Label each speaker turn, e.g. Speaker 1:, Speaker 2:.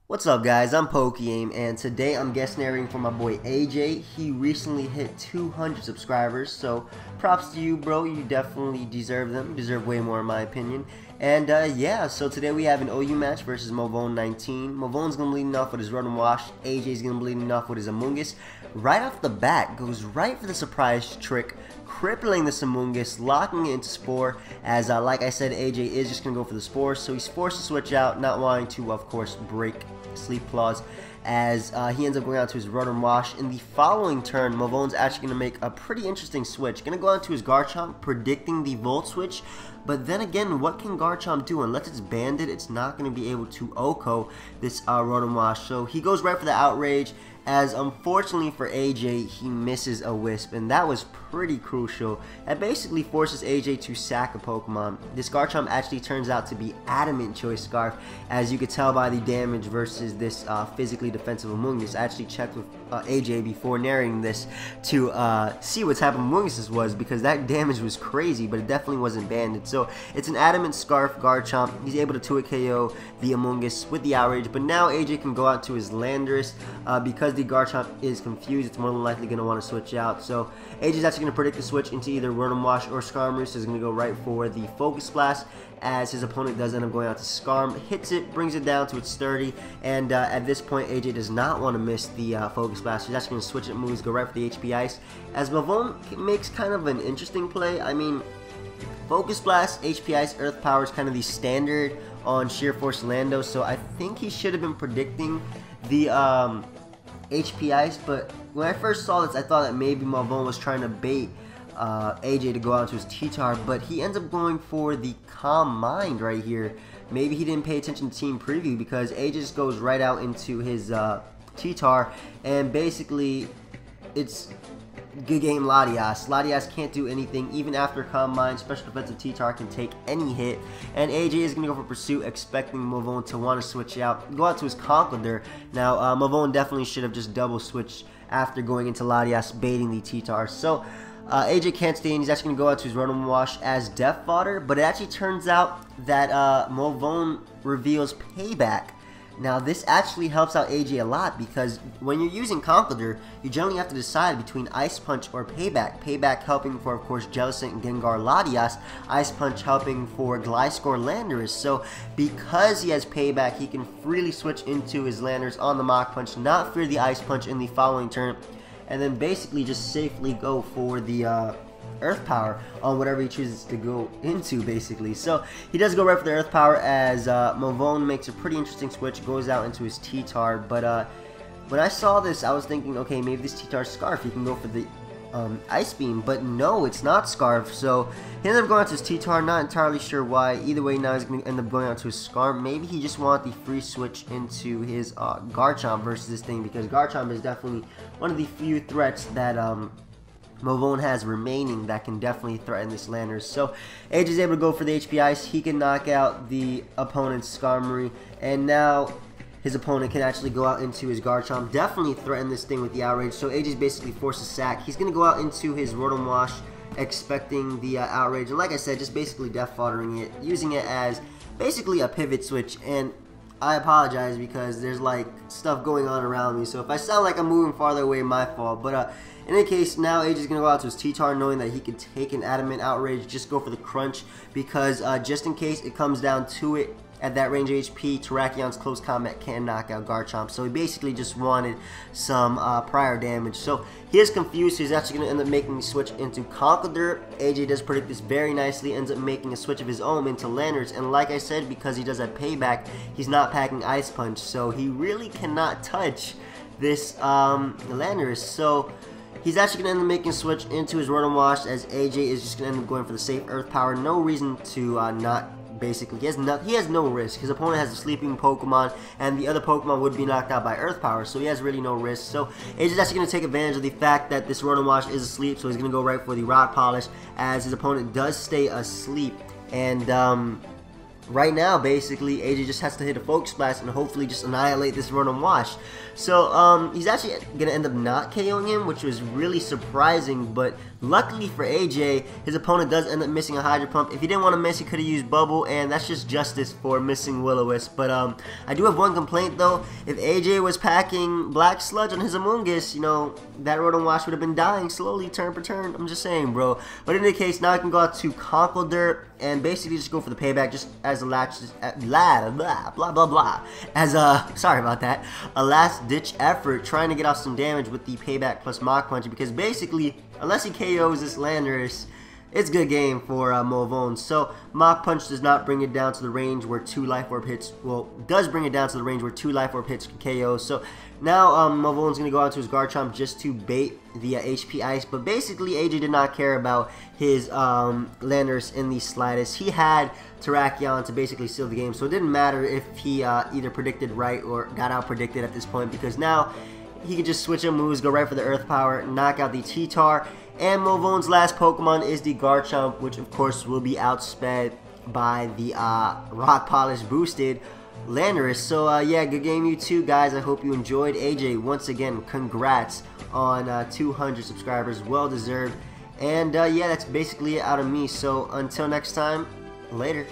Speaker 1: What's up guys, I'm pokeaim and today I'm guest narrating for my boy AJ. He recently hit 200 subscribers, so props to you bro, you definitely deserve them. You deserve way more in my opinion. And yeah, so today we have an OU match versus Movone19. Movone's going to be leading off with his Run and Wash, AJ's going to be leading off with his Amoonguss. Right off the bat, goes right for the surprise trick, crippling this Amoonguss, locking it into Spore, as like I said, AJ is just going to go for the Spore, so he's forced to switch out, not wanting to, of course, break Sleep Claws, as he ends up going out to his Run and Wash. In the following turn, Movone's actually going to make a pretty interesting switch. Going to go out to his Garchomp, predicting the Volt Switch, but then again, what can Garchomp do? Unless it's banded, it's not going to be able to OHKO this Run and Wash, so he goes right for the Outrage, as unfortunately for AJ, he misses a Wisp, and that was pretty crucial. That basically forces AJ to sack a Pokemon. This Garchomp actually turns out to be Adamant Choice Scarf, as you could tell by the damage versus this physically defensive Amoonguss. I actually checked with AJ before narrating this to see what type of Amoonguss this was, because that damage was crazy, but it definitely wasn't banded. So it's an Adamant Scarf Garchomp. He's able to 2-hit KO the Amoonguss with the Outrage, but now AJ can go out to his Landorus because the Garchomp is confused. It's more than likely going to want to switch out. So AJ's actually going to predict the switch into either Run and Wash or Skarmory, so he's going to go right for the Focus Blast, as his opponent does end up going out to Skarm, hits it, brings it down to its 30, and at this point AJ does not want to miss the Focus Blast. He's actually going to switch it moves, go right for the HP Ice, as Movone makes kind of an interesting play. I mean, Focus Blast, HP Ice, Earth Power is kind of the standard on Sheer Force Lando, so I think he should have been predicting the HP Ice, but when I first saw this I thought that maybe Movone was trying to bait AJ to go out to his T-Tar, but he ends up going for the Calm Mind right here. Maybe he didn't pay attention to team preview, because AJ just goes right out into his T-Tar, and basically it's good game Latias. Latias can't do anything even after Calm Mind. Special defensive T-Tar can take any hit, and AJ is going to go for Pursuit, expecting Movone to want to switch out, go out to his Conkeldurr. Now Movone definitely should have just double switched after going into Latias, baiting the T-Tar. So AJ can't stay in. He's actually going to go out to his Run and Wash as Death Fodder, but it actually turns out that Movone reveals Payback. Now this actually helps out AJ a lot, because when you're using Conkeldurr, you generally have to decide between Ice Punch or Payback. Payback helping for, of course, Jellicent, Gengar, Latias. Ice Punch helping for Gliscor, Landorus. So because he has Payback, he can freely switch into his Landorus on the Mach Punch, not fear the Ice Punch in the following turn, and then basically just safely go for the Earth Power on whatever he chooses to go into, basically. So he does go right for the Earth Power, as Movone makes a pretty interesting switch, goes out into his T-Tar. But when I saw this, I was thinking, okay, maybe this T-Tar's Scarf, he can go for the Ice Beam, but no, it's not Scarf. So he ended up going out to his T-Tar, not entirely sure why. Either way, now he's going to end up going out to his Skarm. Maybe he just wanted the free switch into his Garchomp versus this thing, because Garchomp is definitely one of the few threats that Movone has remaining that can definitely threaten this Landorus. So AJ is able to go for the HP Ice. He can knock out the opponent's Skarmory, and now his opponent can actually go out into his Garchomp, definitely threaten this thing with the Outrage. So AJ's basically forced to sack. He's going to go out into his Run and Wash, expecting the Outrage, and like I said, just basically Death Foddering it, using it as basically a pivot switch. And I apologize because there's like stuff going on around me, so if I sound like I'm moving farther away, my fault. But in any case, now AJ is going to go out to his T-Tar, knowing that he could take an Adamant Outrage, just go for the Crunch, because just in case it comes down to it, at that range HP, Terrakion's Close Combat can knock out Garchomp. So he basically just wanted some prior damage. So he is confused, so he's actually going to end up making the switch into Conkeldurr. AJ does predict this very nicely, ends up making a switch of his own into Landorus. And like I said, because he does have Payback, he's not packing Ice Punch, so he really cannot touch this Landorus. So he's actually going to end up making a switch into his Run and Wash, as AJ is just going to end up going for the safe Earth Power. No reason to not. Basically, he has no risk. His opponent has a sleeping Pokemon, and the other Pokemon would be knocked out by Earth Power, so he has really no risk. So AJ is actually going to take advantage of the fact that this Run and Wash is asleep, so he's going to go right for the Rock Polish, as his opponent does stay asleep. And right now, basically, AJ just has to hit a Focus Blast and hopefully just annihilate this Rotom Wash. So, he's actually going to end up not KOing him, which was really surprising, but luckily for AJ, his opponent does end up missing a Hydro Pump. If he didn't want to miss, he could have used Bubble, and that's just justice for missing Will-O-Wisp. But, I do have one complaint, though. If AJ was packing Black Sludge on his Amoonguss, you know, that Rotom Wash would have been dying slowly, turn per turn. I'm just saying, bro. But in any case, now I can go out to Conkeldurr and basically just go for the payback, just as a sorry about that, a last ditch effort trying to get off some damage with the payback plus Mach Punch, because basically unless he KOs this Landorus, it's good game for Movone. So Mach Punch does not bring it down to the range where 2 Life Orb hits, well, does bring it down to the range where 2 Life Orb hits can KO. So now Movone's going to go out to his Garchomp just to bait the HP Ice, but basically AJ did not care about his Landorus in the slightest. He had Terrakion to basically seal the game, so it didn't matter if he either predicted right or got out predicted at this point, because now he could just switch up moves, go right for the Earth Power, knock out the T-Tar, and Movone's last Pokemon is the Garchomp, which of course will be outsped by the Rock Polish boosted Landorus. So yeah, good game you two guys. I hope you enjoyed. AJ, once again, congrats on 200 subscribers, well deserved. And yeah, that's basically it out of me. So until next time, later.